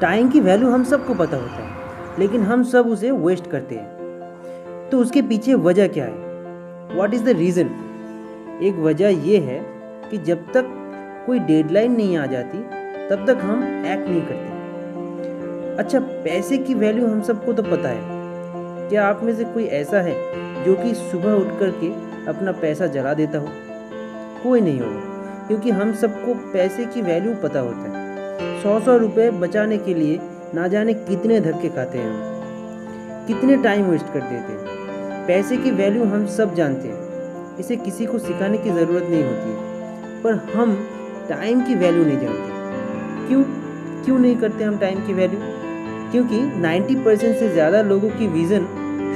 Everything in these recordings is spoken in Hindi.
टाइम की वैल्यू हम सबको पता होता है, लेकिन हम सब उसे वेस्ट करते हैं। तो उसके पीछे वजह क्या है? What is the reason? एक वजह ये है कि जब तक कोई डेडलाइन नहीं आ जाती तब तक हम एक्ट नहीं करते। अच्छा, पैसे की वैल्यू हम सबको तो पता है। क्या आप में से कोई ऐसा है जो कि सुबह उठ कर के अपना पैसा जला देता हो? कोई नहीं होगा, क्योंकि हम सबको पैसे की वैल्यू पता होता है। 100 रुपए बचाने के लिए ना जाने कितने धक्के खाते हैं हम, कितने टाइम वेस्ट कर देते हैं। पैसे की वैल्यू हम सब जानते हैं, इसे किसी को सिखाने की ज़रूरत नहीं होती है। पर हम टाइम की वैल्यू नहीं जानते। क्यों क्यों नहीं करते हम टाइम की वैल्यू? क्योंकि 90% से ज़्यादा लोगों की विज़न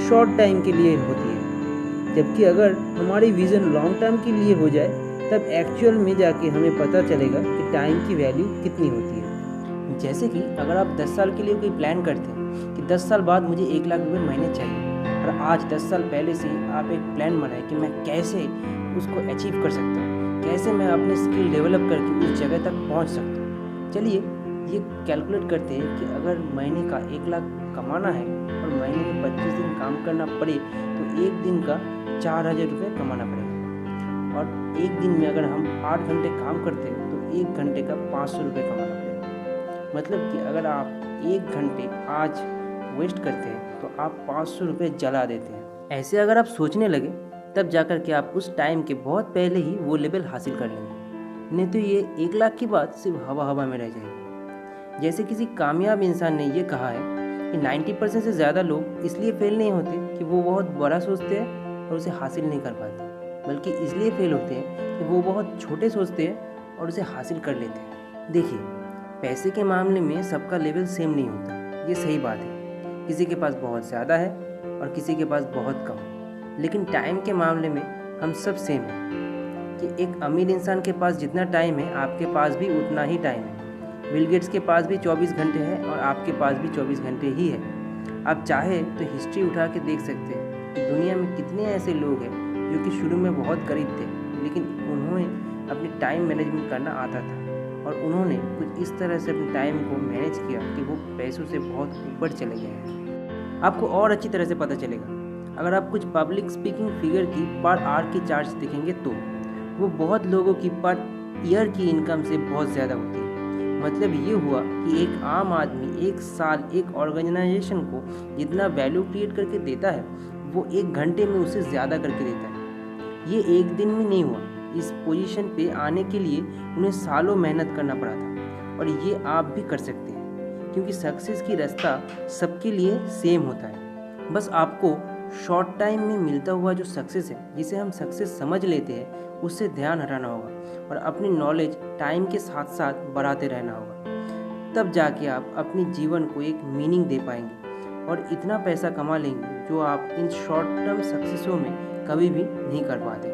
शॉर्ट टाइम के लिए होती है, जबकि अगर हमारी विज़न लॉन्ग टर्म के लिए हो जाए तब एक्चुअल में जाके हमें पता चलेगा कि टाइम की वैल्यू कितनी होती है। जैसे कि अगर आप 10 साल के लिए कोई प्लान करते हैं कि 10 साल बाद मुझे 1 लाख रुपए महीने चाहिए, और आज 10 साल पहले से आप एक प्लान बनाए कि मैं कैसे उसको अचीव कर सकता हूँ, कैसे मैं अपने स्किल डेवलप करके उस जगह तक पहुँच सकता हूँ। चलिए ये कैलकुलेट करते हैं कि अगर महीने का 1 लाख कमाना है और महीने में 25 दिन काम करना पड़े तो एक दिन का 4,000 रुपये कमाना पड़ेगा। और एक दिन में अगर हम 8 घंटे काम करते हैं तो 1 घंटे का 500 रुपये कमाना पड़ेगा। मतलब कि अगर आप 1 घंटे आज वेस्ट करते हैं तो आप 500 रुपये जला देते हैं। ऐसे अगर आप सोचने लगे तब जाकर के आप उस टाइम के बहुत पहले ही वो लेवल हासिल कर लेंगे, नहीं तो ये 1 लाख की बात सिर्फ हवा हवा में रह जाएगी। जैसे किसी कामयाब इंसान ने ये कहा है कि 90% से ज़्यादा लोग इसलिए फेल नहीं होते कि वो बहुत बड़ा सोचते हैं और उसे हासिल नहीं कर पाते, बल्कि इसलिए फेल होते हैं कि वो बहुत छोटे सोचते हैं और उसे हासिल कर लेते हैं। देखिए, पैसे के मामले में सबका लेवल सेम नहीं होता, ये सही बात है। किसी के पास बहुत ज़्यादा है और किसी के पास बहुत कम। लेकिन टाइम के मामले में हम सब सेम हैं कि एक अमीर इंसान के पास जितना टाइम है आपके पास भी उतना ही टाइम है। बिल गेट्स के पास भी 24 घंटे हैं और आपके पास भी 24 घंटे ही है। आप चाहे तो हिस्ट्री उठा के देख सकते हैं कि दुनिया में कितने ऐसे लोग हैं जो कि शुरू में बहुत गरीब थे, लेकिन उन्होंने अपनी टाइम मैनेजमेंट करना आता था और उन्होंने कुछ इस तरह से अपने टाइम को मैनेज किया कि वो पैसों से बहुत ऊपर चले गए हैं। आपको और अच्छी तरह से पता चलेगा अगर आप कुछ पब्लिक स्पीकिंग फिगर की पर आवर की चार्ट्स देखेंगे तो वो बहुत लोगों की पर ईयर की इनकम से बहुत ज़्यादा होती है। मतलब ये हुआ कि एक आम आदमी एक साल एक ऑर्गेनाइजेशन को जितना वैल्यू क्रिएट करके देता है वो 1 घंटे में उससे ज़्यादा करके देता है। ये एक दिन में नहीं हुआ, इस पोजीशन पे आने के लिए उन्हें सालों मेहनत करना पड़ा था। और ये आप भी कर सकते हैं, क्योंकि सक्सेस की रास्ता सबके लिए सेम होता है। बस आपको शॉर्ट टाइम में मिलता हुआ जो सक्सेस है, जिसे हम सक्सेस समझ लेते हैं, उससे ध्यान हटाना होगा और अपनी नॉलेज टाइम के साथ साथ बढ़ाते रहना होगा। तब जाके आप अपने जीवन को एक मीनिंग दे पाएंगे और इतना पैसा कमा लेंगे जो आप इन शॉर्ट टर्म सक्सेसों में कभी भी नहीं कर पाते।